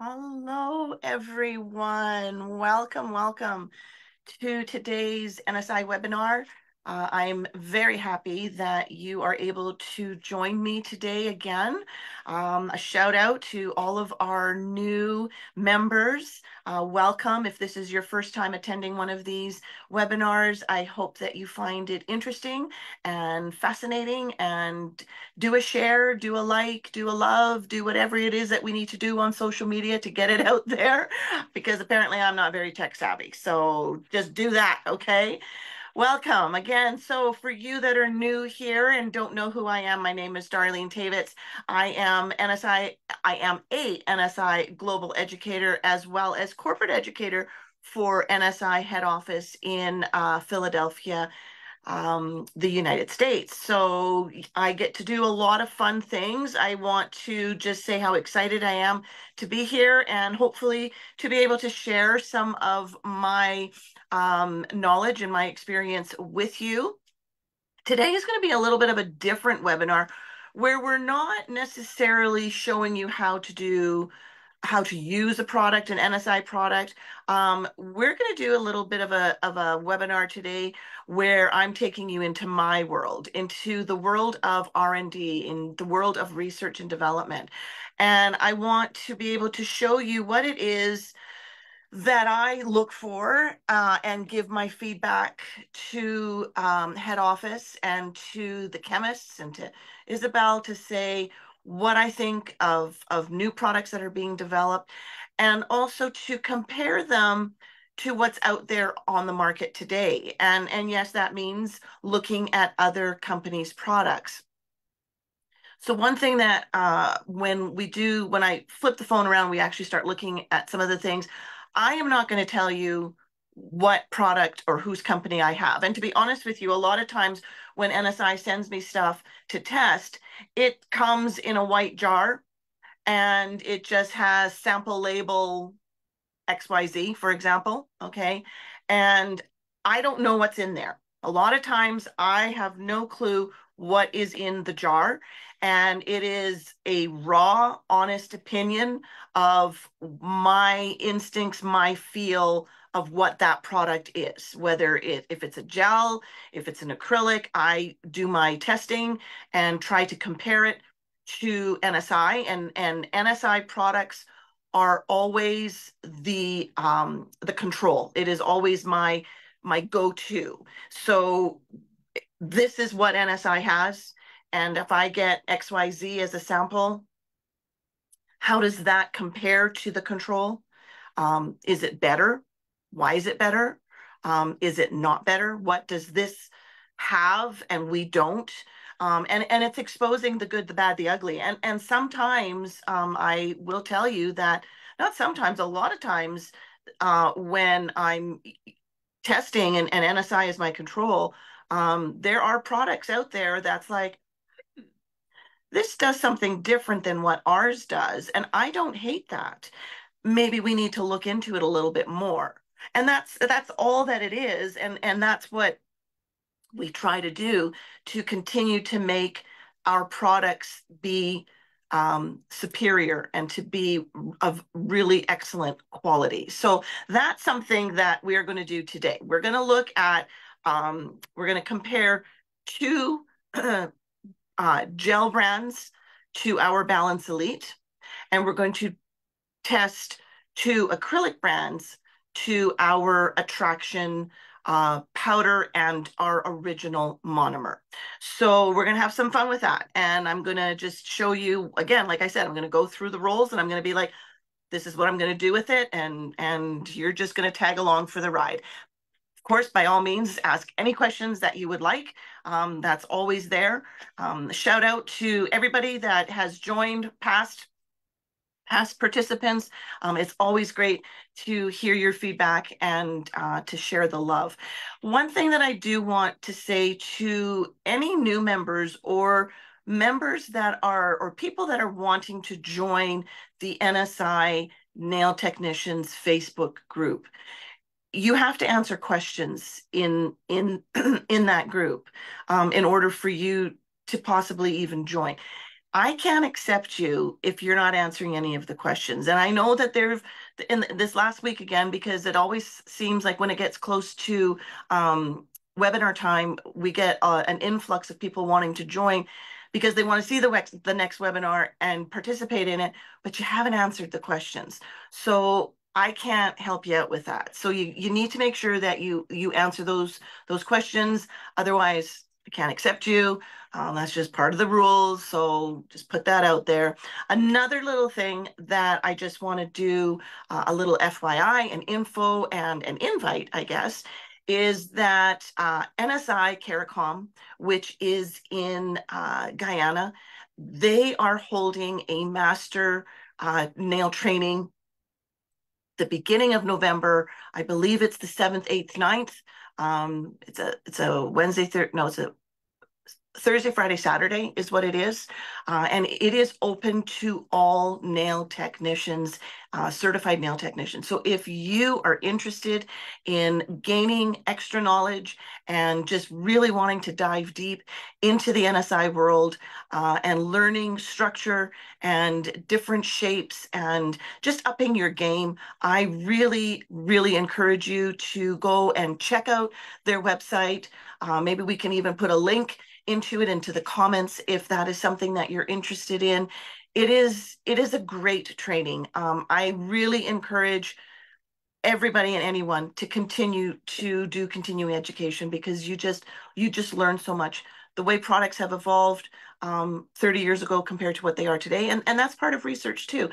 Hello, everyone. Welcome to today's NSI webinar. I'm very happy that you are able to join me today again. A shout out to all of our new members. Welcome. If this is your first time attending one of these webinars, I hope that you find it interesting and fascinating, and do a share, do a like, do a love, do whatever it is that we need to do on social media to get it out there, because apparently I'm not very tech savvy. So just do that, okay? Welcome again. So for you that are new here and don't know who I am, my name is Darlene Tavitz. I am a NSI global educator as well as corporate educator for NSI head office in Philadelphia, the United States. So I get to do a lot of fun things. I want to just say how excited I am to be here and hopefully to be able to share some of my knowledge and my experience with you. Today is going to be a little bit of a different webinar where we're not necessarily showing you how to use a product, an NSI product. We're going to do a little bit of a webinar today where I'm taking you into my world, into the world of R&D, in the world of research and development. And I want to be able to show you what it is that I look for and give my feedback to head office and to the chemists and to Isabel to say what I think of new products that are being developed, and also to compare them to what's out there on the market today. And yes, that means looking at other companies' products. So one thing that when I flip the phone around, we actually start looking at some of the things. I am not going to tell you what product or whose company I have. And to be honest with you, a lot of times when NSI sends me stuff to test, it comes in a white jar and it just has sample label XYZ, for example. Okay. And I don't know what's in there. A lot of times I have no clue what is in the jar. And it is a raw, honest opinion of my instincts, my feel of what that product is. If it's a gel, if it's an acrylic, I do my testing and try to compare it to NSI, and NSI products are always the control. It is always my go-to. So this is what NSI has, and if I get XYZ as a sample, how does that compare to the control? Is it better? Why is it better? Is it not better? What does this have and we don't? And it's exposing the good, the bad, the ugly. And sometimes I will tell you that, not sometimes, a lot of times when I'm testing and NSI is my control, there are products out there that's like, this does something different than what ours does. And I don't hate that. Maybe we need to look into it a little bit more. And that's all that it is. And that's what we try to do to continue to make our products be superior and to be of really excellent quality. So that's something that we are going to do today. We're going to look at, we're going to compare two gel brands to our Balance Elite, and we're going to test two acrylic brands to our Attraction powder and our original monomer. So we're going to have some fun with that. And I'm going to just show you, again, like I said, I'm going to go through the roles and I'm going to be like, this is what I'm going to do with it. And you're just going to tag along for the ride. Of course, by all means, ask any questions that you would like. That's always there. Shout out to everybody that has joined past participants. It's always great to hear your feedback and to share the love. One thing that I do want to say to any new members or members that are, or people that are wanting to join the NSI Nail Technicians Facebook group, you have to answer questions in in that group in order for you to possibly even join. I can't accept you if you're not answering any of the questions. And I know that there's in this last week again, because it always seems like when it gets close to webinar time, we get an influx of people wanting to join because they want to see the next webinar and participate in it, but you haven't answered the questions. So I can't help you out with that. So you need to make sure that you answer those questions. Otherwise, I can't accept you. That's just part of the rules. So just put that out there. Another little thing that I just want to do a little FYI and info and an invite, I guess, is that NSI CARICOM, which is in Guyana, they are holding a master nail training the beginning of November. I believe it's the 7th, 8th, 9th. It's a Wednesday, no, it's a Thursday, Friday, Saturday is what it is. And it is open to all nail technicians, certified nail technicians. So if you are interested in gaining extra knowledge and just really wanting to dive deep into the NSI world and learning structure and different shapes and just upping your game, I really, really encourage you to go and check out their website. Maybe we can even put a link into the comments if that is something that you're interested in. It is a great training. I really encourage everybody and anyone to continue to do continuing education because you just learn so much. The way products have evolved 30 years ago compared to what they are today, and that's part of research too.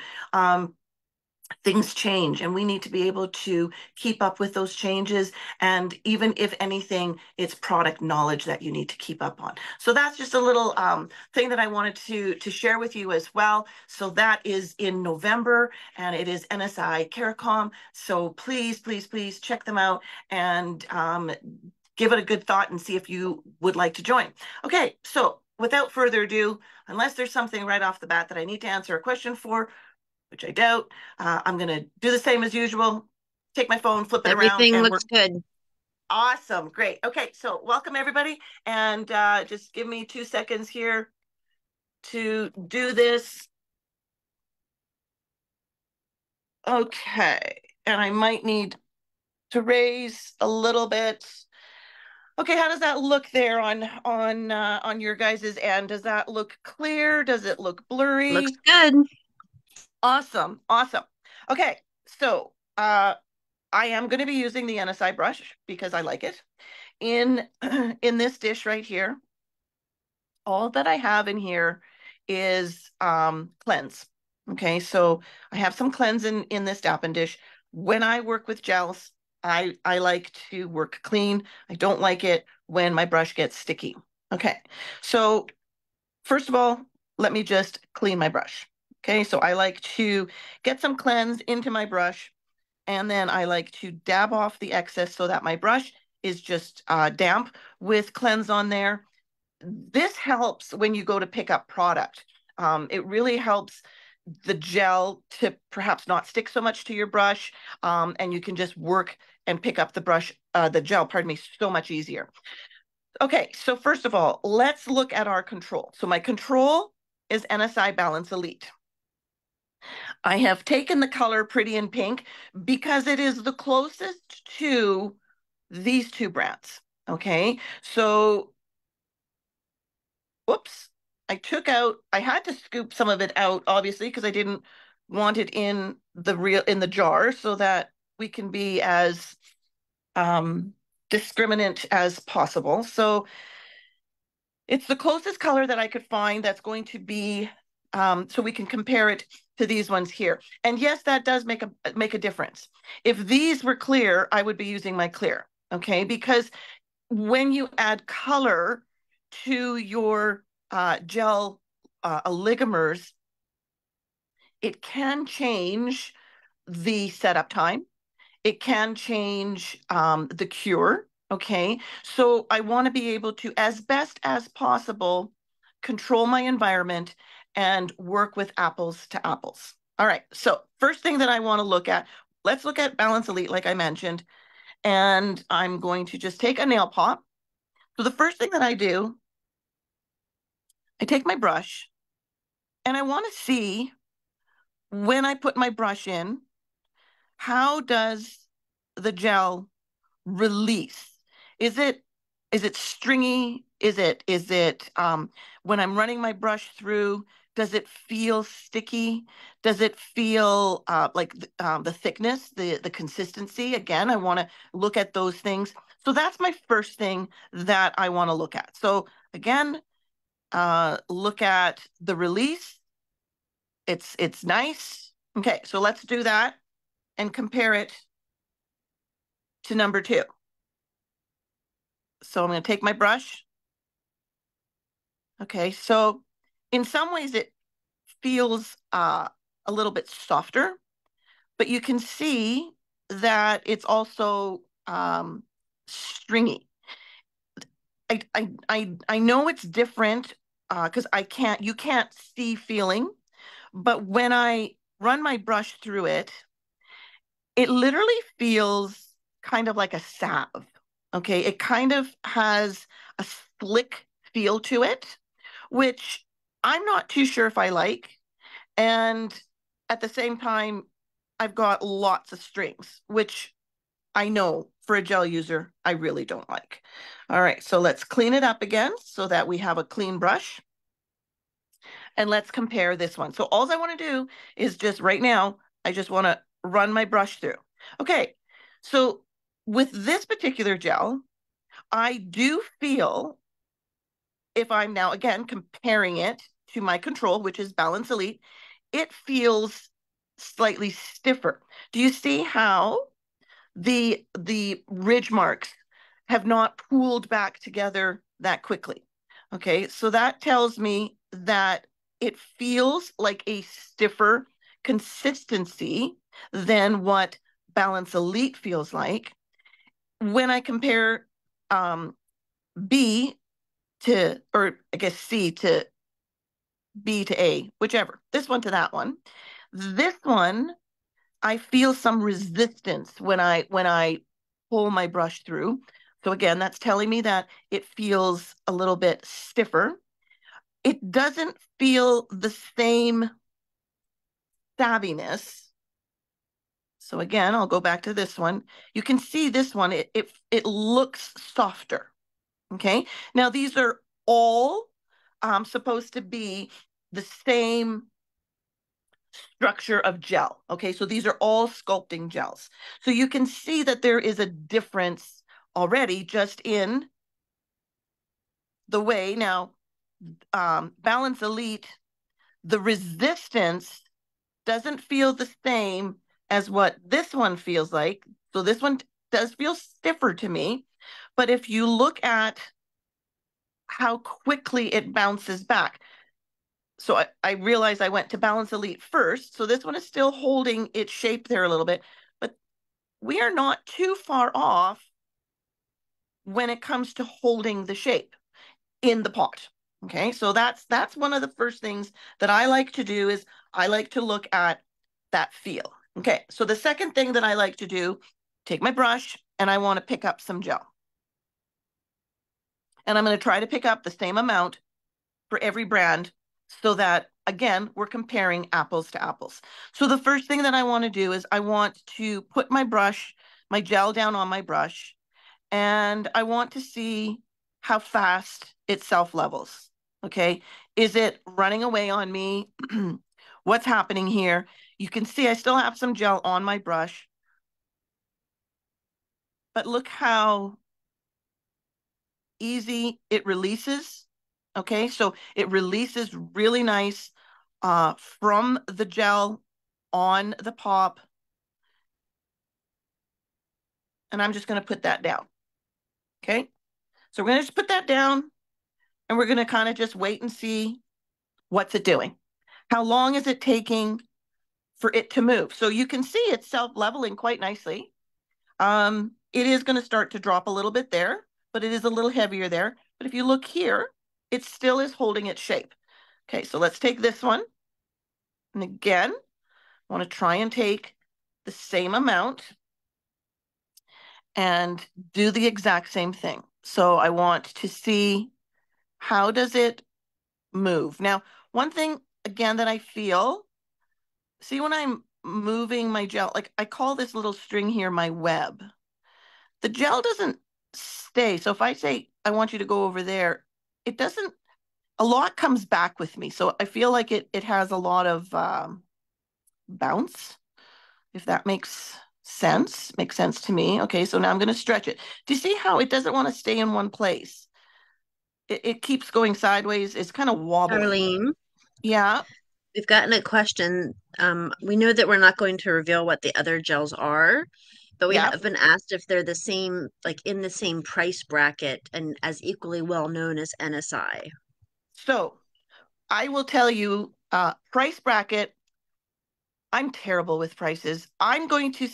Things change and we need to be able to keep up with those changes. And even if anything, it's product knowledge that you need to keep up on. So that's just a little thing that I wanted to share with you as well. So that is in November and it is NSI CARICOM. So please, please, please check them out and give it a good thought and see if you would like to join. Okay, so without further ado, unless there's something right off the bat that I need to answer a question for, which I doubt. I'm going to do the same as usual. Take my phone, flip it around. Everything And looks good. Awesome. Great. Okay. So welcome everybody. And just give me 2 seconds here to do this. Okay. And I might need to raise a little bit. Okay, how does that look there on your guys's end? Does that look clear? Does it look blurry? Looks good. Awesome. Awesome. Okay. So I am going to be using the NSI brush because I like it. In this dish right here, all that I have in here is cleanse. Okay, so I have some cleanse in this dappen dish. When I work with gels, I like to work clean. I don't like it when my brush gets sticky. Okay, so first of all, let me just clean my brush. Okay, so I like to get some cleanse into my brush. And then I like to dab off the excess so that my brush is just damp with cleanse on there. This helps when you go to pick up product. It really helps the gel to perhaps not stick so much to your brush, and you can just work and pick up the gel, pardon me, so much easier. Okay, so first of all, let's look at our control. So my control is NSI Balance Elite. I have taken the color Pretty in Pink because it is the closest to these two brands. Okay, so whoops, I had to scoop some of it out, obviously, because I didn't want it in the jar so that we can be as discriminant as possible. So it's the closest color that I could find that's going to be, so we can compare it to these ones here. And yes, that does make a difference. If these were clear, I would be using my clear, okay? Because when you add color to your gel oligomers, it can change the setup time. It can change the cure. Okay, so I want to be able to, as best as possible, control my environment and work with apples to apples. All right, so first thing that I want to look at, let's look at Balance Elite, like I mentioned, and I'm going to just take a nail pot. So the first thing that I do, I take my brush And I want to see when I put my brush in, how does the gel release? Is it stringy? Is it when I'm running my brush through, does it feel sticky? Does it feel like the thickness, the consistency? Again, I want to look at those things. So that's my first thing that I want to look at. So again, look at the release. It's nice. Okay, so let's do that and compare it to number 2. So I'm going to take my brush. Okay, so in some ways it feels a little bit softer, but you can see that it's also stringy. I know it's different because you can't see feeling, but when I run my brush through it, it literally feels kind of like a salve. Okay, it kind of has a slick feel to it, which I'm not too sure if I like. And at the same time, I've got lots of strings, which I know for a gel user, I really don't like. All right, so let's clean it up again so that we have a clean brush. And let's compare this one. So all I want to do is just right now, I just want to run my brush through. Okay, so with this particular gel, I do feel, if I'm now again comparing it to my control, which is Balance Elite, it feels slightly stiffer. Do you see how the ridge marks have not pooled back together that quickly? Okay, so that tells me that it feels like a stiffer consistency than what Balance Elite feels like. When I compare B to, or I guess C to B to A, whichever, this one to that one. This one, I feel some resistance when I pull my brush through. So again, that's telling me that it feels a little bit stiffer. It doesn't feel the same savviness. So again, I'll go back to this one. You can see this one, it looks softer. Okay, now these are all supposed to be the same structure of gel. Okay, so these are all sculpting gels. So you can see that there is a difference already just in the way. Now, Balance Elite, the resistance doesn't feel the same as what this one feels like. So this one does feel stiffer to me. But if you look at how quickly it bounces back, so I realized I went to Balance Elite first. So this one is still holding its shape there a little bit, but we are not too far off when it comes to holding the shape in the pot. Okay, so that's one of the first things that I like to do is I like to look at that feel. Okay, so the second thing that I like to do, take my brush and I want to pick up some gel. And I'm going to try to pick up the same amount for every brand so that, again, we're comparing apples to apples. So the first thing that I want to do is I want to put my brush, my gel down on my brush, and I want to see how fast it self-levels. Okay, is it running away on me? What's happening here? You can see I still have some gel on my brush, but look how easy it releases. Okay, so it releases really nice from the gel on the pop. And I'm just going to put that down. Okay, so we're going to just put that down and we're going to kind of just wait and see what's it doing. How long is it taking for it to move? So you can see it's self-leveling quite nicely. It is going to start to drop a little bit there, but it is a little heavier there. But if you look here, it still is holding its shape. Okay, so let's take this one. And again, I want to try and take the same amount and do the exact same thing. So I want to see how does it move. Now, one thing again, that I feel, see when I'm moving my gel, like I call this little string here my web. The gel doesn't stay. So if I say, I want you to go over there, it doesn't, a lot comes back with me. So I feel like it has a lot of bounce, if that makes sense to me. Okay, so now I'm going to stretch it. Do you see how it doesn't want to stay in one place? It keeps going sideways. It's kind of wobbly. Darlene, Yeah, we've gotten a question. We know that we're not going to reveal what the other gels are, but we yeah. have been asked if they're the same, like in the same price bracket and as equally well known as NSI. So I will tell you, price bracket. I'm terrible with prices. I'm going to,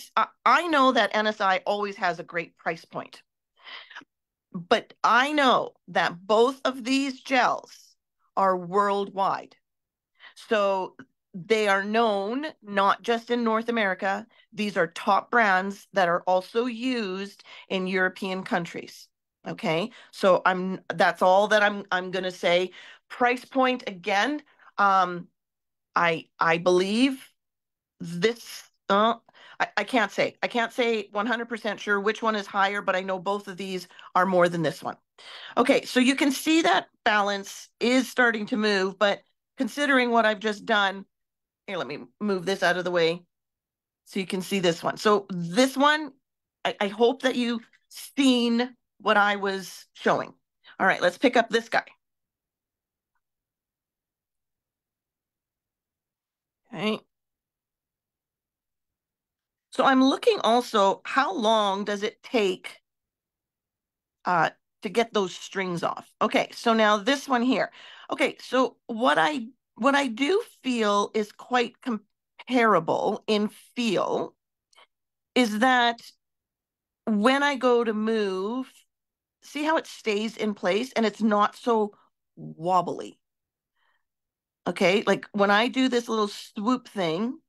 I know that NSI always has a great price point, but I know that both of these gels are worldwide. So they are known not just in North America. These are top brands that are also used in European countries. Okay. So that's all that I'm going to say. Price point again, I believe this I can't say. I can't say 100% sure which one is higher, but I know both of these are more than this one. Okay, so you can see that balance is starting to move, but considering what I've just done, here, let me move this out of the way so you can see this one. So this one, I hope that you've seen what I was showing. All right, let's pick up this guy. Okay. So I'm looking also, how long does it take uh, to get those strings off? Okay, so now this one here. Okay, so what I do feel is quite comparable in feel is that when I go to move, see how it stays in place and it's not so wobbly. Okay, like when I do this little swoop thing,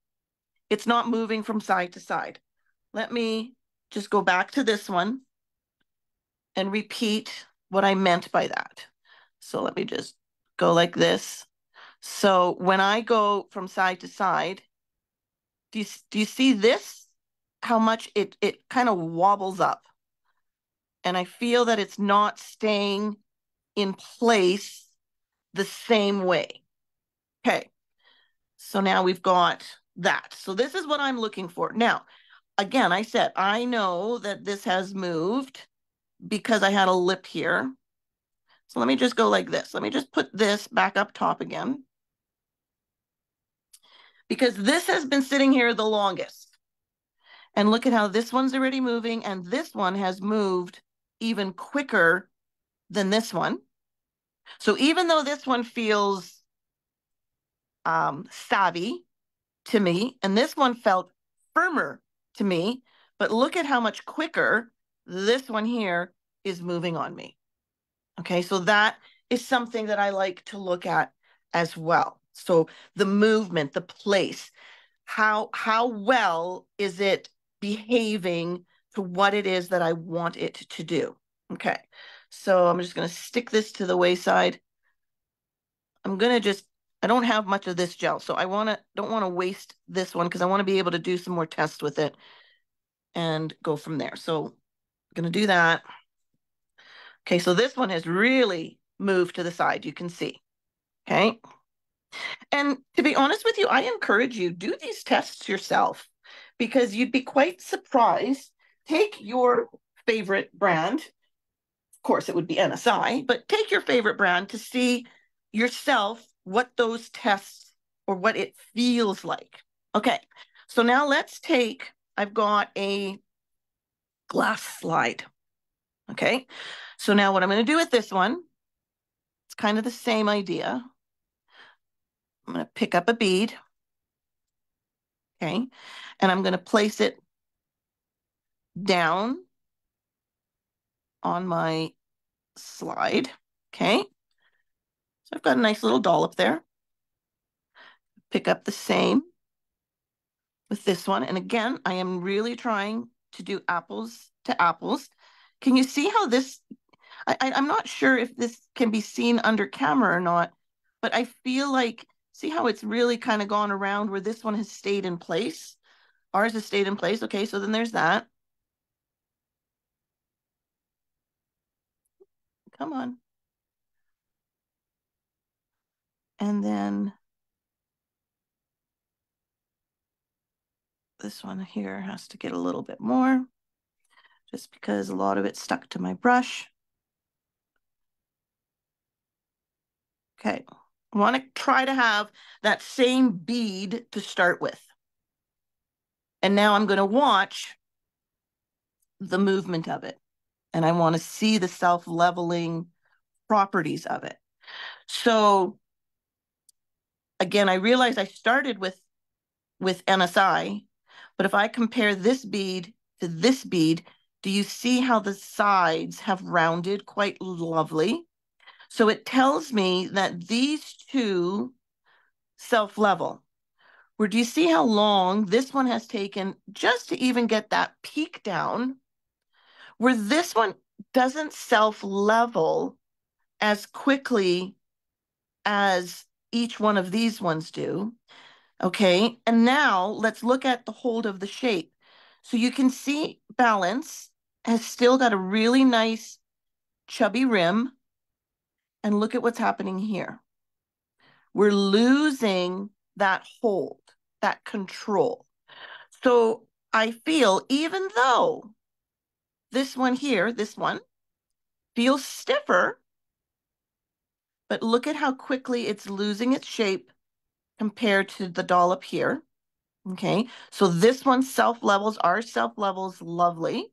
it's not moving from side to side. Let me just go back to this one and repeat what I meant by that. So let me just go like this. So when I go from side to side, do you see this? How much it kind of wobbles up. And I feel that it's not staying in place the same way. Okay. So now we've got that. So this is what I'm looking for. Now, again, I said, I know that this has moved because I had a lip here. So let me just go like this. Let me just put this back up top again because this has been sitting here the longest. And look at how this one's already moving and this one has moved even quicker than this one. So even though this one feels savvy to me and this one felt firmer to me, but look at how much quicker this one here is moving on me. Okay, so that is something that I like to look at as well. So the movement, the place, how well is it behaving to what it is that I want it to do? Okay, so I'm just going to stick this to the wayside. I'm going to just, I don't have much of this gel, so don't want to waste this one because I want to be able to do some more tests with it and go from there. So I'm going to do that. Okay, so this one has really moved to the side, you can see. Okay. And to be honest with you, I encourage you, do these tests yourself because you'd be quite surprised. Take your favorite brand. Of course, it would be NSI, but take your favorite brand to see yourself what those tests or what it feels like. Okay. So now let's take, I've got a glass slide. Okay. So now what I'm going to do with this one, it's kind of the same idea. I'm going to pick up a bead. Okay. And I'm going to place it down on my slide. Okay. So I've got a nice little dollop there. Pick up the same with this one. And again, I am really trying to do apples to apples. Can you see how this, I'm not sure if this can be seen under camera or not, but I feel like See how it's really kind of gone around where this one has stayed in place? Ours has stayed in place. Okay, so then there's that. Come on. And then this one here has to get a little bit more, just because a lot of it stuck to my brush. Okay, I want to try to have that same bead to start with. And now I'm going to watch the movement of it. And I want to see the self-leveling properties of it. So again, I realized I started with NSI, but if I compare this bead to this bead, do you see how the sides have rounded quite lovely? So it tells me that these two self-level. Where do you see how long this one has taken just to even get that peak down, where this one doesn't self-level as quickly as each one of these ones do. Okay, and now let's look at the hold of the shape. So you can see balance has still got a really nice chubby rim. And look at what's happening here. We're losing that hold, that control. So I feel even though this one here, this one, feels stiffer, but look at how quickly it's losing its shape compared to the dollop here. Okay, so this one self-levels, our self-levels lovely.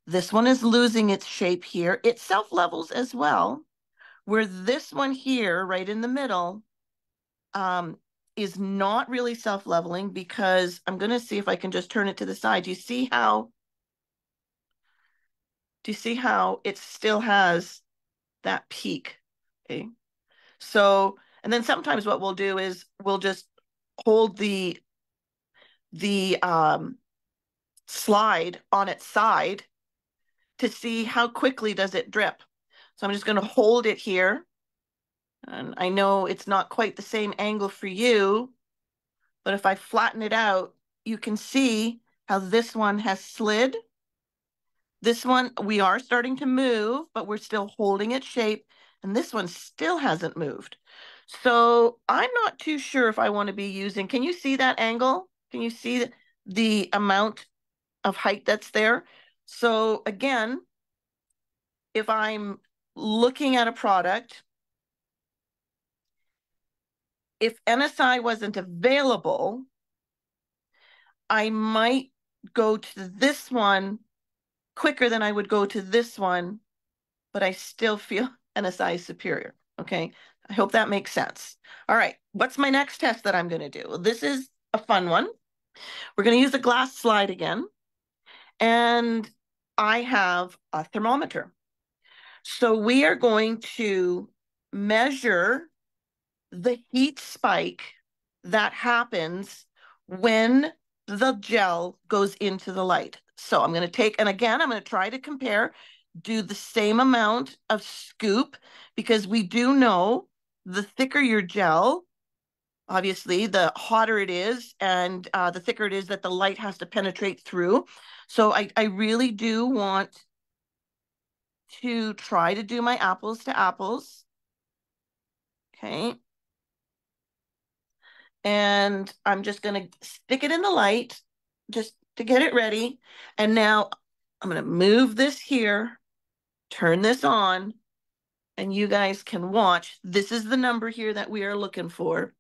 This one is losing its shape here. It self-levels as well, where this one here, right in the middle, is not really self-leveling, because I'm going to see if I can just turn it to the side. Do you see how it still has that peak? Okay, so, and then sometimes what we'll do is we'll just hold the slide on its side to see how quickly does it drip. So I'm just going to hold it here. And I know it's not quite the same angle for you, but if I flatten it out, you can see how this one has slid. This one, we are starting to move, but we're still holding its shape. And this one still hasn't moved. So I'm not too sure if I want to be using, can you see that angle? Can you see the amount of height that's there? So again, if I'm looking at a product, if NSI wasn't available, I might go to this one quicker than I would go to this one, but I still feel NSI is superior. Okay, I hope that makes sense. All right, what's my next test that I'm going to do? Well, this is a fun one. We're going to use a glass slide again, and I have a thermometer. So we are going to measure the heat spike that happens when the gel goes into the light. So I'm going to take, and again, I'm going to try to compare, do the same amount of scoop, because we do know the thicker your gel, obviously, the hotter it is, and the thicker it is that the light has to penetrate through. So I really do want to try to do my apples to apples. Okay. And I'm just going to stick it in the light just to get it ready. And now I'm going to move this here, turn this on, and you guys can watch. This is the number here that we are looking for.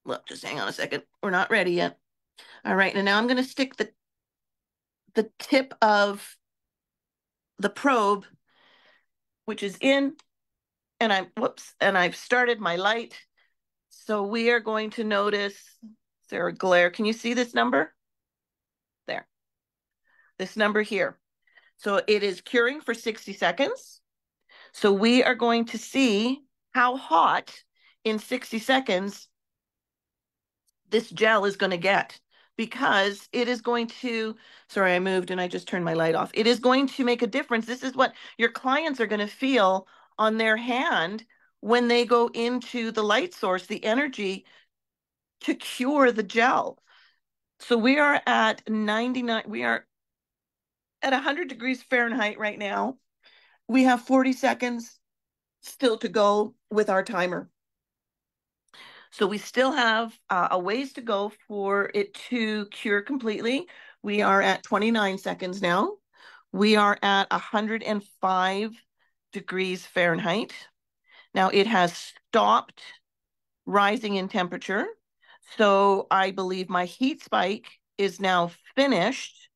Look, just hang on a second. We're not ready yet. All right, and now I'm going to stick the tip of the probe, which is in, and I've started my light. So we are going to notice, is there a glare? Can you see this number? There, this number here. So it is curing for 60 seconds. So we are going to see how hot in 60 seconds this gel is going to get, because it is going to, sorry, I moved and I just turned my light off. It is going to make a difference. This is what your clients are going to feel on their hand when they go into the light source, the energy to cure the gel. So we are at 99, we are at 100 degrees Fahrenheit right now. We have 40 seconds still to go with our timer. So we still have a ways to go for it to cure completely. We are at 29 seconds now. We are at 105 degrees Fahrenheit. Now it has stopped rising in temperature. So I believe my heat spike is now finished.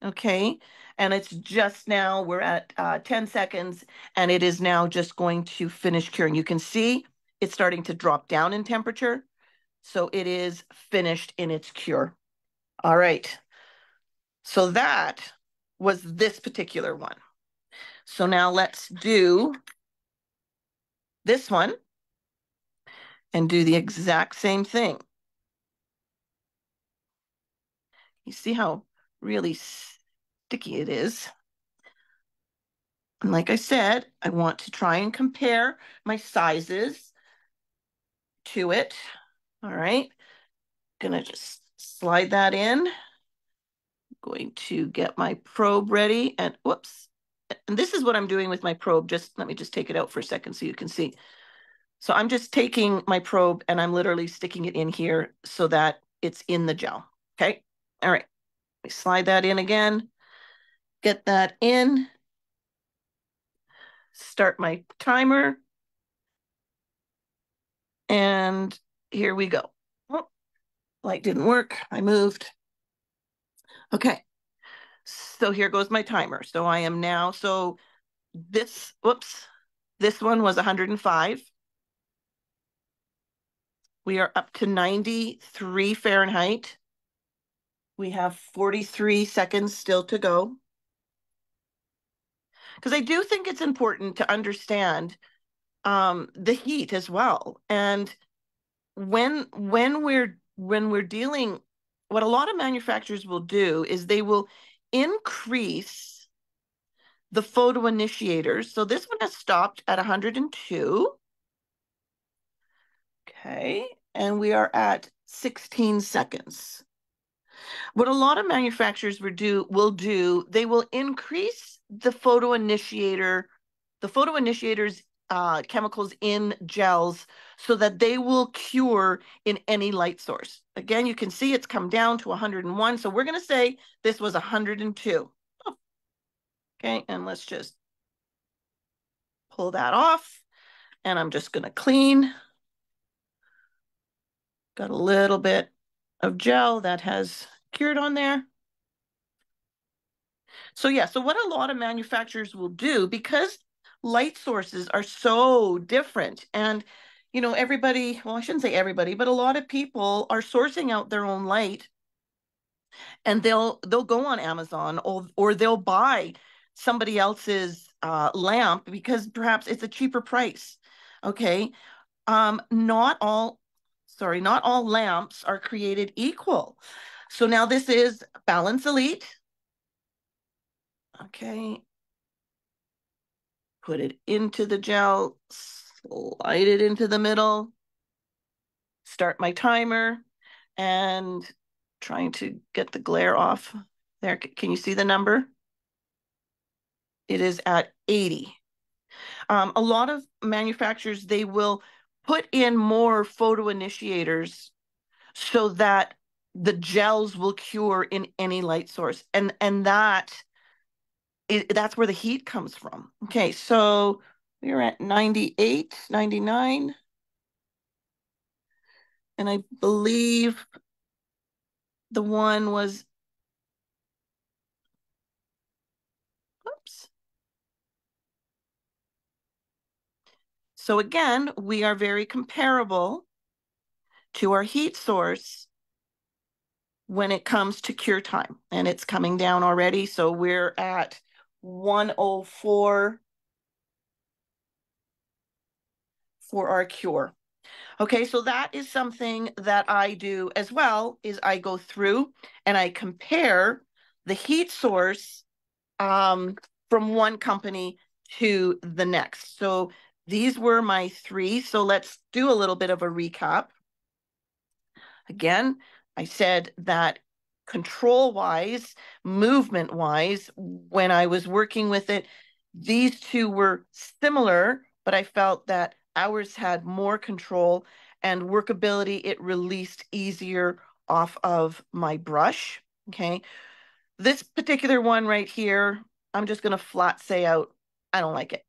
Okay. And it's just now, we're at 10 seconds, and it is now just going to finish curing. You can see it's starting to drop down in temperature. So it is finished in its cure. All right. So that was this particular one. So now let's do this one and do the exact same thing. You see how really sticky it is. And like I said, I want to try and compare my sizes to it. All right. Gonna just slide that in. Going to get my probe ready, and whoops. And this is what I'm doing with my probe. Just let me just take it out for a second so you can see. So I'm just taking my probe and I'm literally sticking it in here so that it's in the gel. Okay. All right. Let me slide that in again. Get that in. Start my timer. And here we go. Oh, light didn't work. I moved. Okay. So here goes my timer. So I am now, so this, whoops, this one was 105. We are up to 93 Fahrenheit. We have 43 seconds still to go. Because I do think it's important to understand the heat as well. And when we're dealing, what a lot of manufacturers will do is they will increase the photo initiators. So this one has stopped at 102. Okay, and we are at 16 seconds. What a lot of manufacturers they will increase the photo initiators chemicals in gels so that they will cure in any light source. Again, you can see it's come down to 101. So we're going to say this was 102. Okay, and let's just pull that off. And I'm just going to clean. Got a little bit of gel that has cured on there. So yeah, so what a lot of manufacturers will do, because light sources are so different, and you know, everybody, well, I shouldn't say everybody, but a lot of people are sourcing out their own light, and they'll go on Amazon, or they'll buy somebody else's lamp because perhaps it's a cheaper price. Okay. Not all lamps are created equal. So now this is Balance Elite. Okay. Put it into the gel, slide it into the middle, start my timer, and trying to get the glare off. There, can you see the number? It is at 80. A lot of manufacturers, they will put in more photo initiators so that the gels will cure in any light source. And that's where the heat comes from. Okay, so we're at 98, 99. And I believe the one was, oops. So again, we are very comparable to our heat source when it comes to cure time. And it's coming down already. So we're at 104 for our cure. Okay, so that is something that I do as well, is I go through and I compare the heat source from one company to the next. So these were my three. So let's do a little bit of a recap. Again, I said that control-wise, movement-wise, when I was working with it, these two were similar, but I felt that ours had more control and workability. It released easier off of my brush. Okay. This particular one right here, I'm just going to flat say out, I don't like it.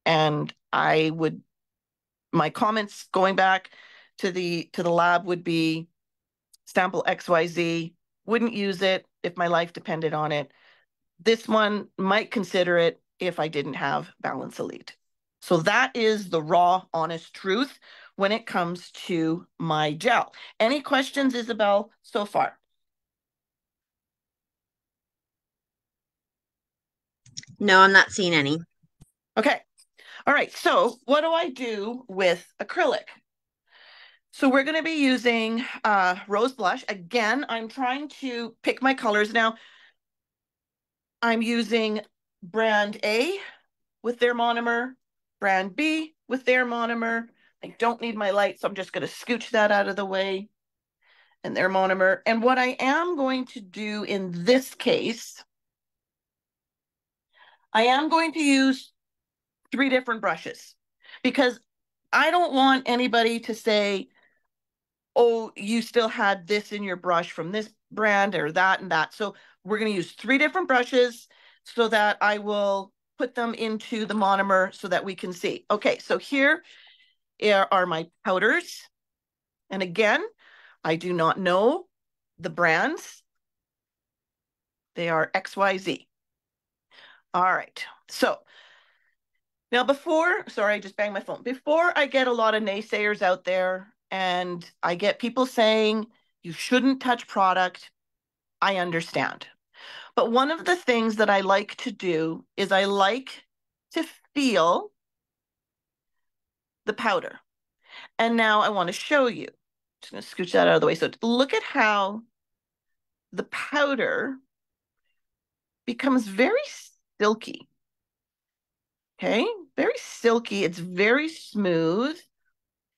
And my comments going back to the lab would be sample XYZ, wouldn't use it if my life depended on it. This one might consider it if I didn't have Balance Elite. So that is the raw, honest truth when it comes to my gel. Any questions, Isabel, so far? No, I'm not seeing any. Okay. All right. So what do I do with acrylic? So we're going to be using rose blush. Again, I'm trying to pick my colors now. I'm using brand A with their monomer, brand B with their monomer. I don't need my light, so I'm just going to scooch that out of the way, and their monomer. And what I am going to do in this case, I am going to use 3 different brushes because I don't want anybody to say, oh, you still had this in your brush from this brand or that and that. So we're going to use 3 different brushes so that I will put them into the monomer so that we can see. Okay, so here are my powders. And again, I do not know the brands. They are XYZ. All right, so now sorry, I just banged my phone. Before I get a lot of naysayers out there and I get people saying you shouldn't touch product, I understand. But one of the things that I like to do is I like to feel the powder. And now I want to show you. Just going to scooch that out of the way. So look at how the powder becomes very silky. Okay, very silky. It's very smooth.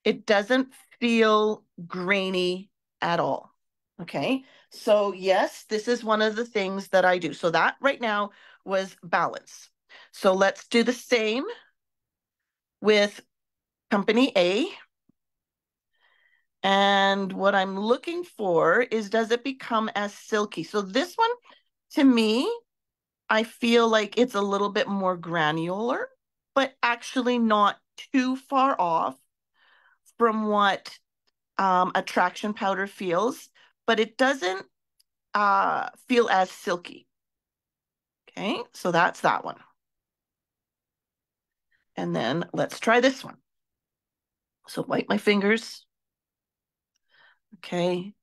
It doesn't feel grainy at all. Okay, so yes, this is one of the things that I do. So that right now was balance. So let's do the same with company A. And what I'm looking for is, does it become as silky? So this one, to me, I feel like it's a little bit more granular, but actually not too far off from what attraction powder feels, but it doesn't feel as silky. Okay, so that's that one. And then let's try this one. So wipe my fingers. Okay,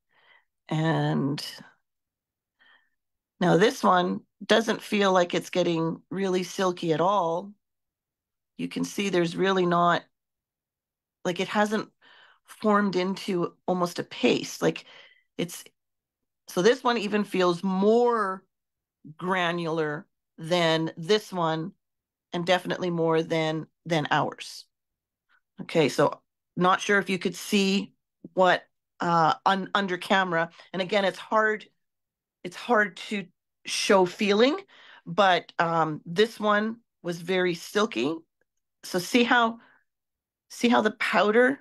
and now this one doesn't feel like it's getting really silky at all. You can see there's really not, like it hasn't formed into almost a paste. Like it's, so this one even feels more granular than this one and definitely more than ours. Okay, so not sure if you could see what under camera. And again, it's hard to show feeling, but this one was very silky. So see how the powder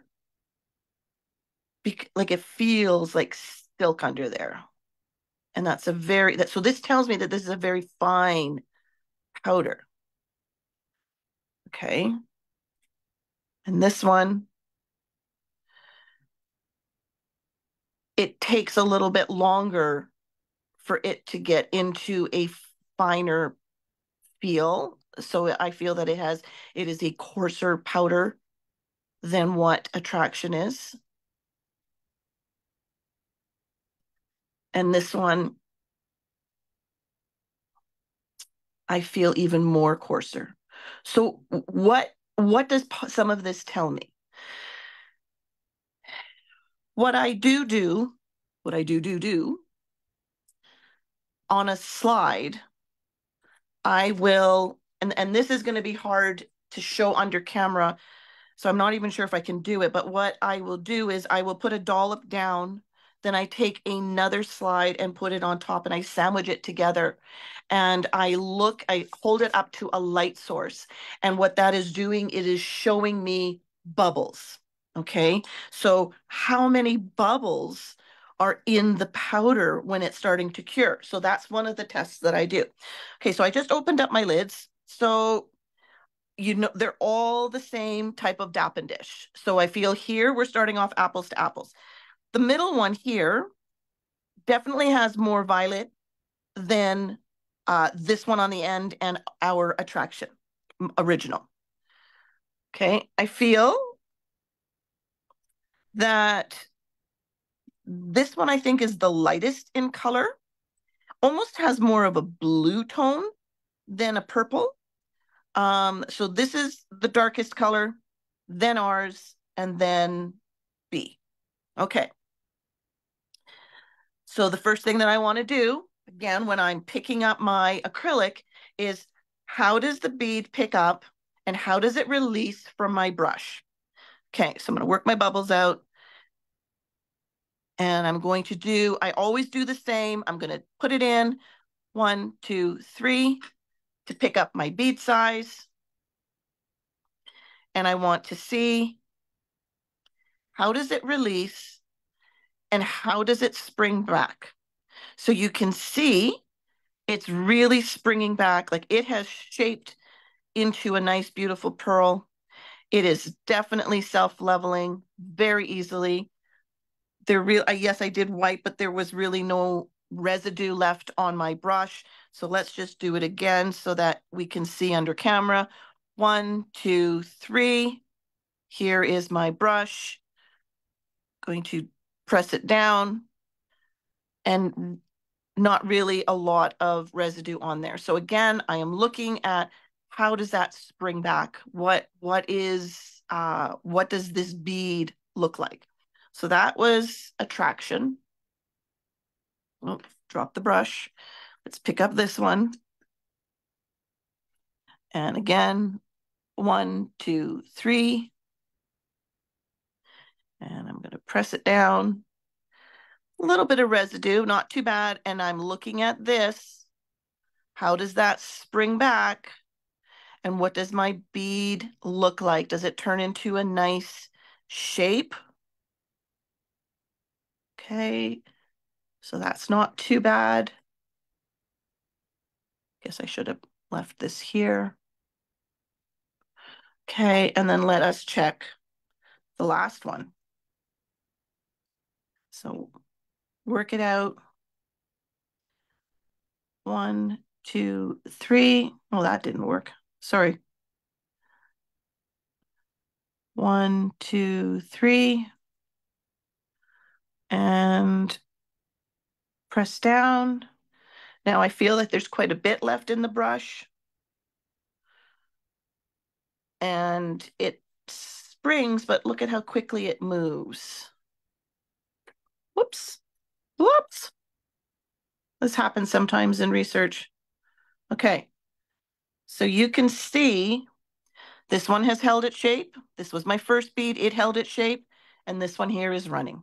like it feels like silk under there. And that's a very that so this tells me that this is a very fine powder. Okay. And this one, it takes a little bit longer for it to get into a finer feel. So I feel that it is a coarser powder than what Attraction is. And this one, I feel even more coarser. So what does some of this tell me? What I do, what I do on a slide, I will, and this is going to be hard to show under camera, so I'm not even sure if I can do it, but what I will do is I will put a dollop down, then I take another slide and put it on top and I sandwich it together. And I hold it up to a light source. And what that is doing, it is showing me bubbles. Okay, so how many bubbles are in the powder when it's starting to cure? So that's one of the tests that I do. Okay, so I just opened up my lids. So you know, they're all the same type of Dappen dish. So I feel here we're starting off apples to apples. The middle one here definitely has more violet than this one on the end and our attraction original. Okay, I feel that this one I think is the lightest in color, almost has more of a blue tone than a purple. So this is the darkest color, then ours, and then B. Okay. So the first thing that I want to do, again, when I'm picking up my acrylic, is how does the bead pick up and how does it release from my brush? Okay, so I'm going to work my bubbles out. And I'm going to do, I always do the same. I'm going to put it in 1, 2, 3 to pick up my bead size. And I want to see how does it release and how does it spring back? So you can see it's really springing back, like it has shaped into a nice, beautiful pearl. It is definitely self-leveling very easily. Yes, I did wipe, but there was really no residue left on my brush. So let's just do it again so that we can see under camera. 1, 2, 3. Here is my brush. Going to press it down and not really a lot of residue on there. So again, I am looking at how does that spring back? What does this bead look like? So that was attraction. Oh, drop the brush. Let's pick up this one. And again, 1, 2, 3. And I'm going to press it down. A little bit of residue, not too bad. And I'm looking at this. How does that spring back? And what does my bead look like? Does it turn into a nice shape? Okay, so that's not too bad. Guess I should have left this here. Okay, and then let us check the last one. So work it out. 1, 2, 3. Oh, that didn't work. Sorry. 1, 2, 3. And press down. Now I feel like there's quite a bit left in the brush. And it springs, but look at how quickly it moves. Whoops. Whoops. This happens sometimes in research. Okay. So you can see this one has held its shape. This was my first bead. It held its shape. And this one here is running.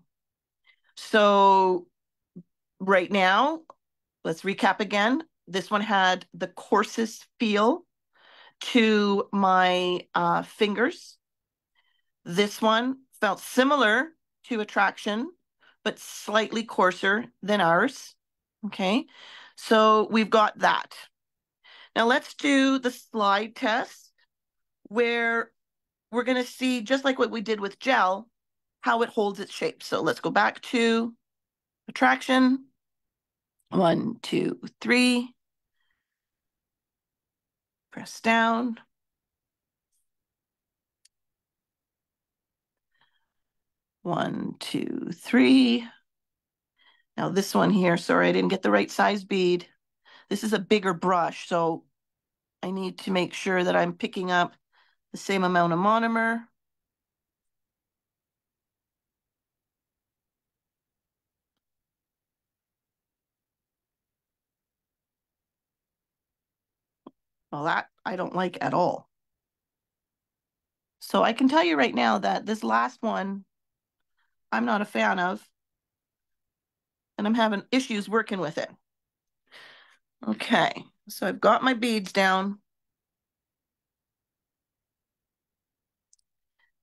So right now, let's recap again. This one had the coarsest feel to my fingers. This one felt similar to attraction, but slightly coarser than ours. Okay, so we've got that. Now let's do the slide test where we're going to see, just like what we did with gel, how it holds its shape. So let's go back to attraction. 1, 2, 3. Press down. 1, 2, 3. Now this one here, sorry, I didn't get the right size bead. This is a bigger brush, so I need to make sure that I'm picking up the same amount of monomer. Well, that I don't like at all. So I can tell you right now that this last one, I'm not a fan of, and I'm having issues working with it. Okay, so I've got my beads down.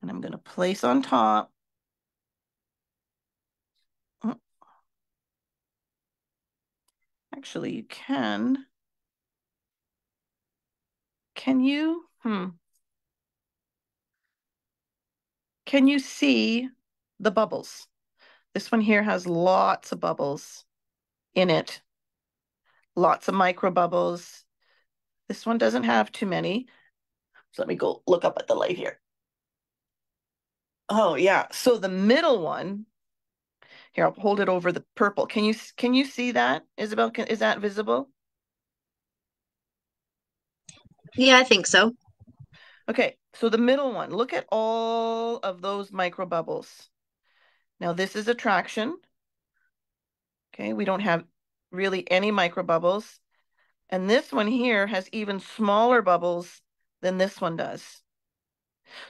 And I'm going to place on top. Actually, you can. Can you? Can you see the bubbles? This one here has lots of bubbles in it. Lots of micro bubbles. This one doesn't have too many. So let me go look up at the light here. Oh yeah. So the middle one, here, I'll hold it over the purple. Can you see that, Isabel? Is that visible? Yeah, I think so. Okay, so the middle one, look at all of those micro bubbles. Now this is attraction. Okay, we don't have really any micro bubbles. And this one here has even smaller bubbles than this one does.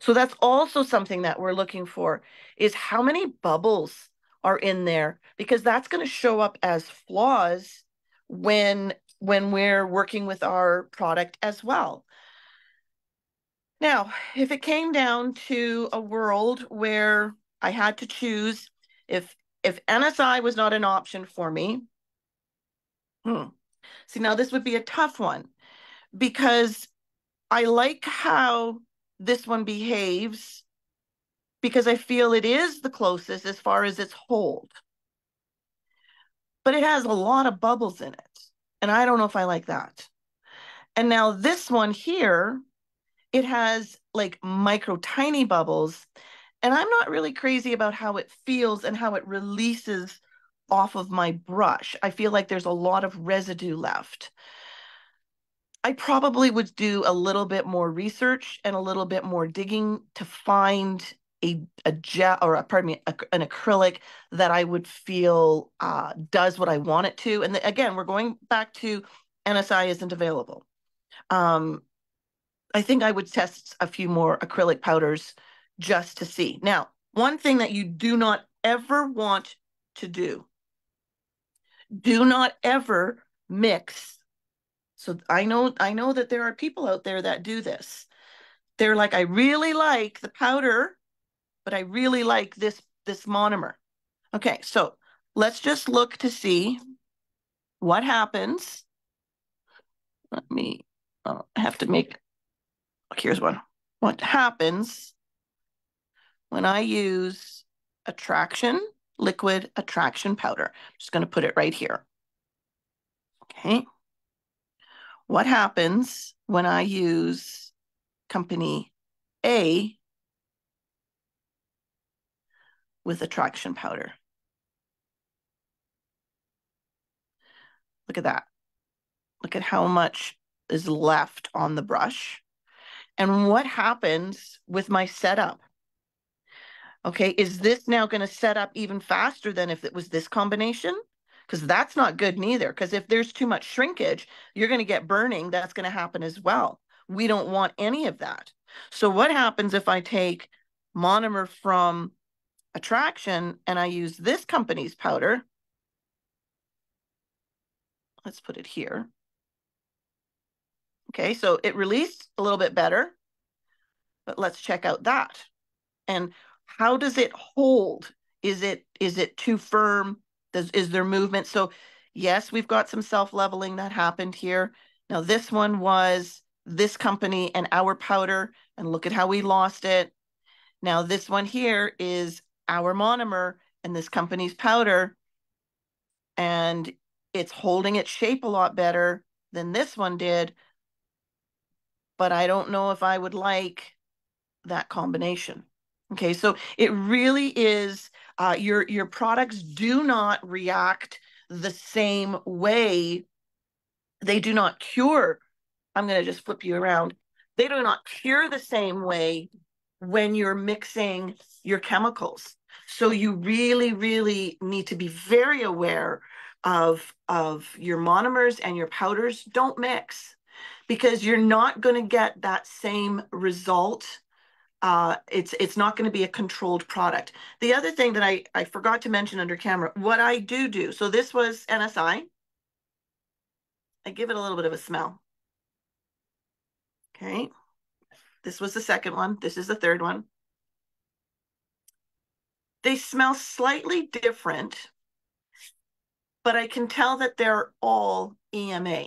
So that's also something that we're looking for, is how many bubbles are in there, because that's going to show up as flaws when we're working with our product as well. Now, if it came down to a world where I had to choose, if NSI was not an option for me, see, now this would be a tough one, because I like how this one behaves, because I feel it is the closest as far as its hold. But it has a lot of bubbles in it, and I don't know if I like that. And now this one here, it has like micro tiny bubbles, and I'm not really crazy about how it feels and how it releases off of my brush. I feel like there's a lot of residue left. I probably would do a little bit more research and a little bit more digging to find a gel, or pardon me, an acrylic that I would feel does what I want it to. And again, we're going back to NSI isn't available. Um, I think I would test a few more acrylic powders just to see. Now, one thing that you do not ever want to do not ever mix. So I know that there are people out there that do this. They're like, I really like the powder, but I really like this monomer. Okay, so let's just look to see what happens. Let me have to make, here's one. What happens when I use attraction, liquid attraction powder? I'm just going to put it right here. Okay. What happens when I use company A with attraction powder? Look at that. Look at how much is left on the brush. And what happens with my setup? Okay, is this now going to set up even faster than if it was this combination? Because that's not good neither. Because if there's too much shrinkage, you're going to get burning. That's going to happen as well. We don't want any of that. So what happens if I take monomer from attraction and I use this company's powder? Let's put it here. Okay, so it released a little bit better, but let's check out that. And how does it hold? Is it too firm? Is there movement? So yes, we've got some self-leveling that happened here. Now this one was this company and our powder, and look at how we lost it. Now this one here is our monomer and this company's powder, and it's holding its shape a lot better than this one did, but I don't know if I would like that combination. Okay, so it really is, your products do not react the same way. They do not cure. I'm going to just flip you around. They do not cure the same way when you're mixing your chemicals. So you really, really need to be very aware of your monomers and your powders. Don't mix, because you're not going to get that same result It's not going to be a controlled product. The other thing that I forgot to mention under camera, what I do, so this was NSI. I give it a little bit of a smell. Okay. This was the second one. This is the third one. They smell slightly different, but I can tell that they're all EMA.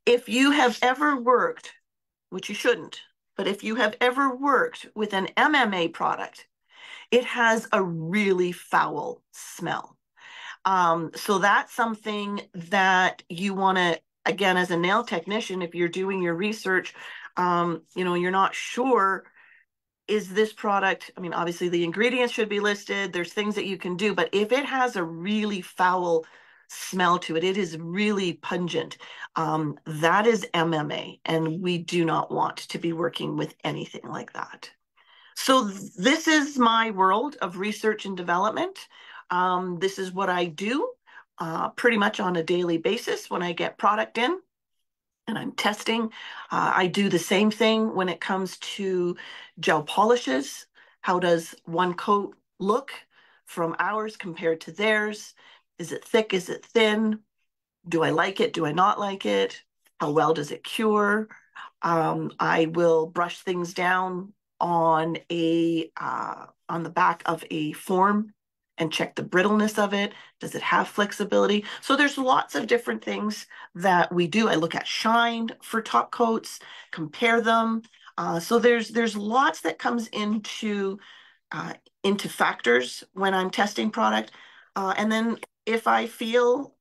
If you have ever worked, which you shouldn't, but if you have ever worked with an MMA product, it has a really foul smell. So that's something that you want to, again, as a nail technician, if you're doing your research, you're not sure, is this product, I mean, obviously the ingredients should be listed. There's things that you can do, but if it has a really foul smell to it, it is really pungent. That is MMA, and we do not want to be working with anything like that. So this is my world of research and development. This is what I do pretty much on a daily basis when I get product in and I'm testing. I do the same thing when it comes to gel polishes. How does one coat look from ours compared to theirs? Is it thick? Is it thin? Do I like it? Do I not like it? How well does it cure? I will brush things down on the back of a form and check the brittleness of it. Does it have flexibility? So there's lots of different things that we do. I look at shine for top coats, compare them. So there's lots that comes uh, into factors when I'm testing product. And then if I feel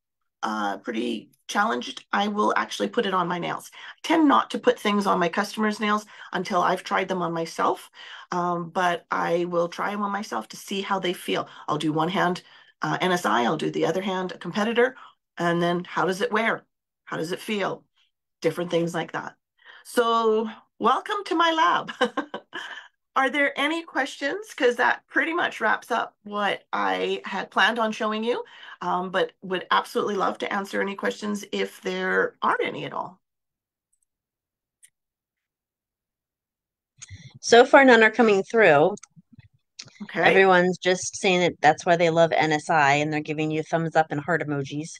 pretty challenged, I will actually put it on my nails. I tend not to put things on my customers' nails until I've tried them on myself, but I will try them on myself to see how they feel. I'll do one hand NSI, I'll do the other hand a competitor, and then how does it wear? How does it feel? Different things like that. So welcome to my lab. Are there any questions? Because that pretty much wraps up what I had planned on showing you, but would absolutely love to answer any questions if there are any at all. So far, none are coming through. Okay. Everyone's just saying that that's why they love NSI, and they're giving you thumbs up and heart emojis.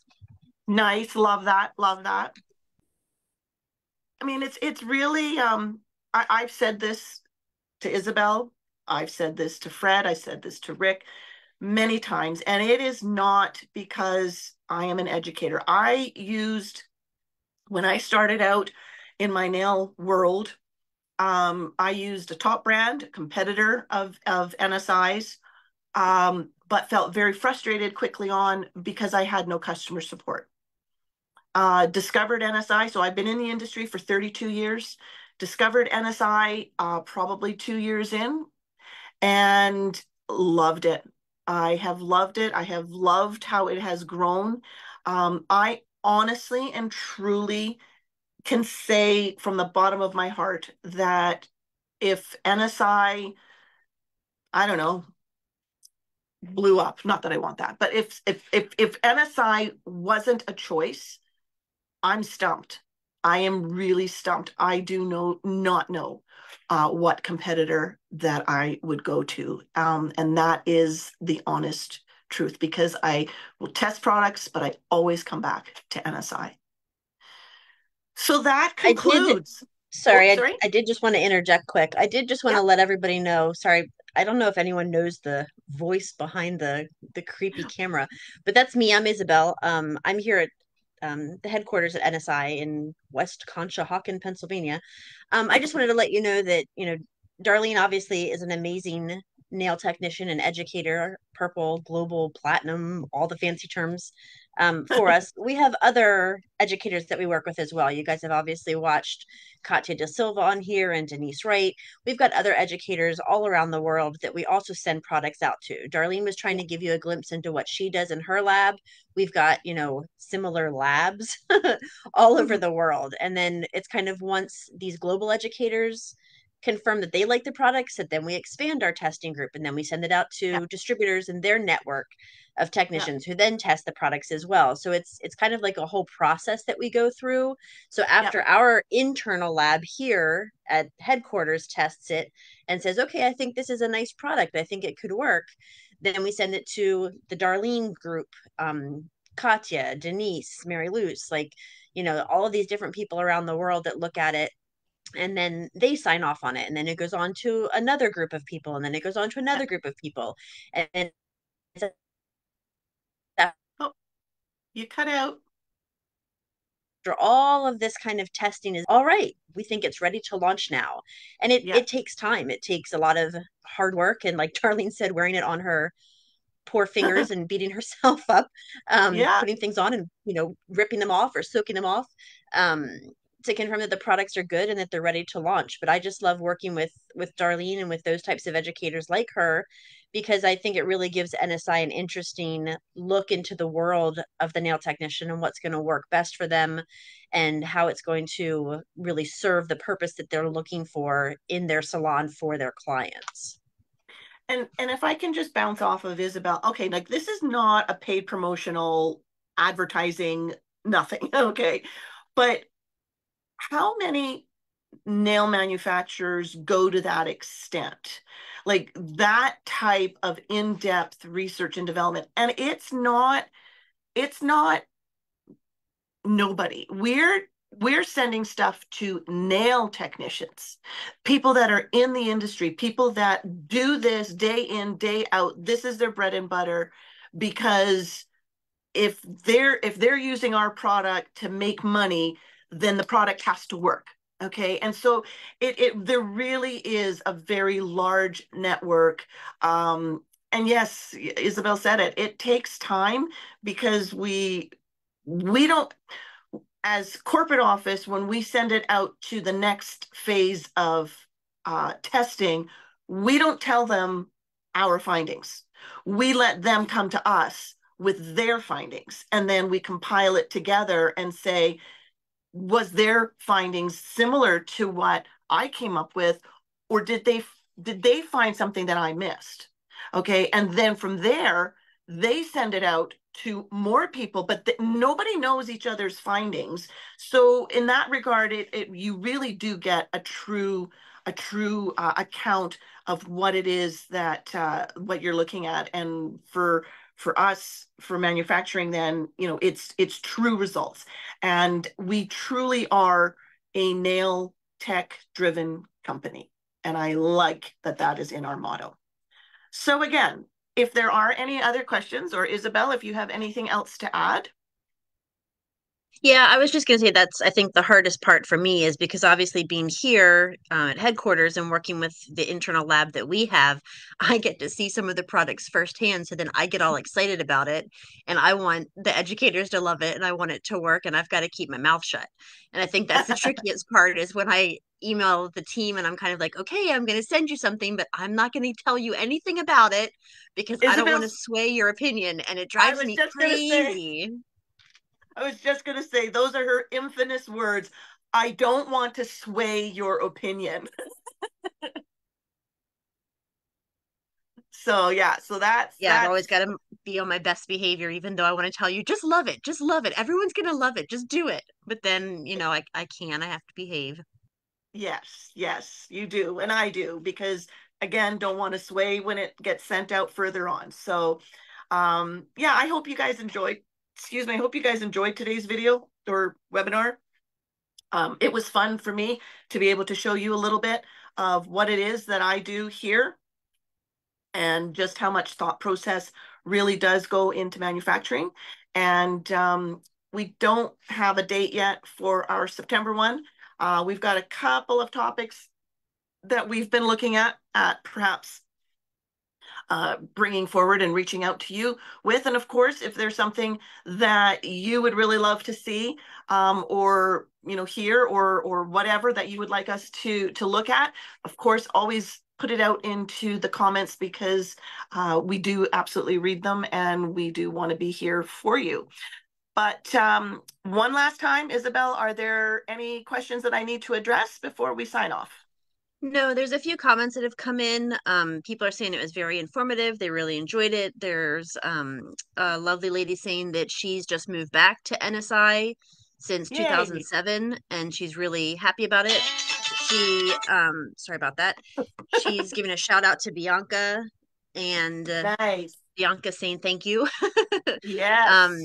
Nice. Love that. Love that. I mean, it's really, I've said this to Isabel. I've said this to Fred. I said this to Rick many times, and it is not because I am an educator. When I started out in my nail world, I used a top brand competitor of NSI's, but felt very frustrated quickly on because I had no customer support. Discovered NSI, so I've been in the industry for 32 years. Discovered NSI probably 2 years in, and loved it. I have loved it. I have loved how it has grown. I honestly and truly can say from the bottom of my heart that if I don't know, blew up, not that I want that, but if NSI wasn't a choice, I'm stumped. I am really stumped. I do not know what competitor that I would go to. And that is the honest truth because I will test products, but I always come back to NSI. So that I did, concludes. Oh, sorry, sorry. I did just want to interject quick. I did just want Yeah. to let everybody know, sorry, I don't know if anyone knows the voice behind the creepy camera, but that's me. I'm Isabel. I'm here at the headquarters at NSI in West Conshohocken, Pennsylvania. I just wanted to let you know that, Darlene obviously is an amazing nail technician and educator, purple, global, platinum, all the fancy terms for us. We have other educators that we work with as well. You guys have obviously watched Katya De Silva on here and Denise Wright. We've got other educators all around the world that we also send products out to. Darlene was trying to give you a glimpse into what she does in her lab. We've got, similar labs all over the world. And then it's kind of once these global educators confirm that they like the products, that then we expand our testing group, and then we send it out Yeah, to distributors and their network of yeah, technicians who then test the products as well. So it's kind of like a whole process that we go through. So yeah. after our internal lab here at headquarters tests it and says, okay, I think this is a nice product, I think it could work, then we send it to the Darlene group, Katya, Denise, Mary Luce, like, all of these different people around the world that look at it, and then they sign off on it, and then it goes on to another group of people, and then it goes on to Yeah. another group of people, and then Oh, you cut out. after all of this kind of testing is all right, we think it's ready to launch now. And it Yeah. it takes time, it takes a lot of hard work, and like Darlene said, wearing it on her poor fingers and beating herself up, Yeah. putting things on and ripping them off or soaking them off, um, to confirm that the products are good and that they're ready to launch. But I just love working with Darlene and with those types of educators like her, because I think it really gives NSI an interesting look into the world of the nail technician and what's going to work best for them and how it's going to really serve the purpose that they're looking for in their salon for their clients. And if I can just bounce off of Isabel, okay, like this is not a paid promotional advertising, nothing, okay. But how many nail manufacturers go to that extent? Like that type of in-depth research and development. And it's not nobody. We're sending stuff to nail technicians, people that are in the industry, people that do this day in, day out. This is their bread and butter, because if they're using our product to make money, then the product has to work. Okay. And so it there really is a very large network. And yes, Isabel said it. It takes time, because we don't, as corporate office, when we send it out to the next phase of testing, we don't tell them our findings. We let them come to us with their findings, and then we compile it together and say, was their findings similar to what I came up with, or did they find something that I missed? Okay, and then from there they send it out to more people, but nobody knows each other's findings. So in that regard, you really do get a true account of what it is that what you're looking at. And for us, for manufacturing, then it's true results. And we truly are a nail tech driven company. And I like that that is in our motto. So again, if there are any other questions, or Isabel, if you have anything else to add. Yeah, I was just going to say that's, I think, the hardest part for me is because obviously being here at headquarters and working with the internal lab that we have, I get to see some of the products firsthand. So then I get all excited about it and I want the educators to love it and I want it to work and I've got to keep my mouth shut. And I think that's the trickiest part is when I email the team and I'm kind of like, okay, I'm going to send you something, but I'm not going to tell you anything about it because I don't want to Isabel's, sway your opinion. And it I drives was me just going to say, crazy. those are her infamous words. I don't want to sway your opinion. So yeah, so that's Yeah, I've always got to be on my best behavior, even though I want to tell you, just love it. Just love it. Everyone's going to love it. Just do it. But then, I can't. I have to behave. yes, yes, you do, and I do, because again, don't want to sway when it gets sent out further on. So yeah, I hope you guys enjoyed, excuse me, I hope you guys enjoyed today's video or webinar. It was fun for me to be able to show you a little bit of what it is that I do here, and just how much thought process really does go into manufacturing. And we don't have a date yet for our September one. We've got a couple of topics that we've been looking at perhaps bringing forward and reaching out to you with. And of course, if there's something that you would really love to see, or hear, or whatever that you would like us to look at, of course, always put it out into the comments, because we do absolutely read them and we do want to be here for you. But one last time, Isabel, are there any questions that I need to address before we sign off? No, there's a few comments that have come in. People are saying it was very informative. They really enjoyed it. There's a lovely lady saying that she's just moved back to NSI since Yay. 2007 and she's really happy about it. She, sorry about that. She's giving a shout out to Bianca and Nice. Bianca saying thank you. Um, Yes.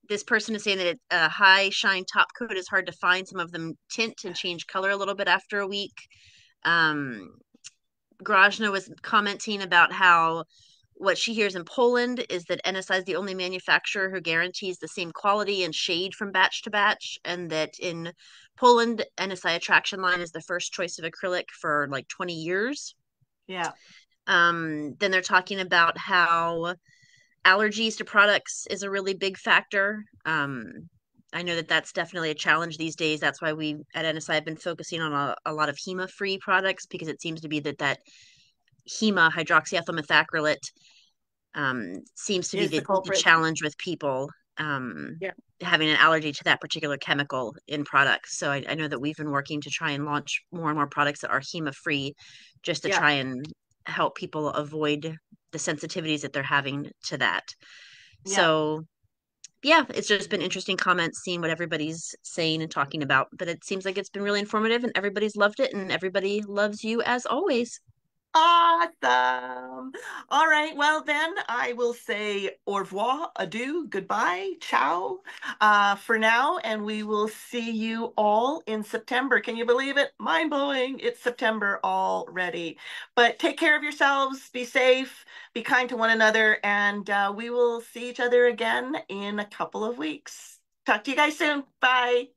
this person is saying that a high shine top coat is hard to find. Some of them tint and change color a little bit after a week. Um, Grajna was commenting about how what she hears in Poland is that NSI is the only manufacturer who guarantees the same quality and shade from batch to batch, and that in Poland, NSI Attraction line is the first choice of acrylic for like 20 years. Yeah. Then they're talking about how allergies to products is a really big factor. I know that that's definitely a challenge these days. That's why we at NSI have been focusing on a lot of HEMA-free products because it seems to be that HEMA, hydroxyethyl methacrylate, seems to be Is the the culprit. challenge with people Yeah. having an allergy to that particular chemical in products. So I know that we've been working to try and launch more and more products that are HEMA free just to Yeah. try and help people avoid the sensitivities that they're having to that. Yeah. So yeah, it's just been interesting comments, seeing what everybody's saying and talking about. But it seems like it's been really informative and everybody's loved it and everybody loves you as always. Awesome. All right. Well, then I will say au revoir, adieu, goodbye, ciao, for now, and we will see you all in September. Can you believe it? Mind blowing. It's September already. But take care of yourselves, be safe, be kind to one another, and we will see each other again in a couple of weeks. Talk to you guys soon. Bye.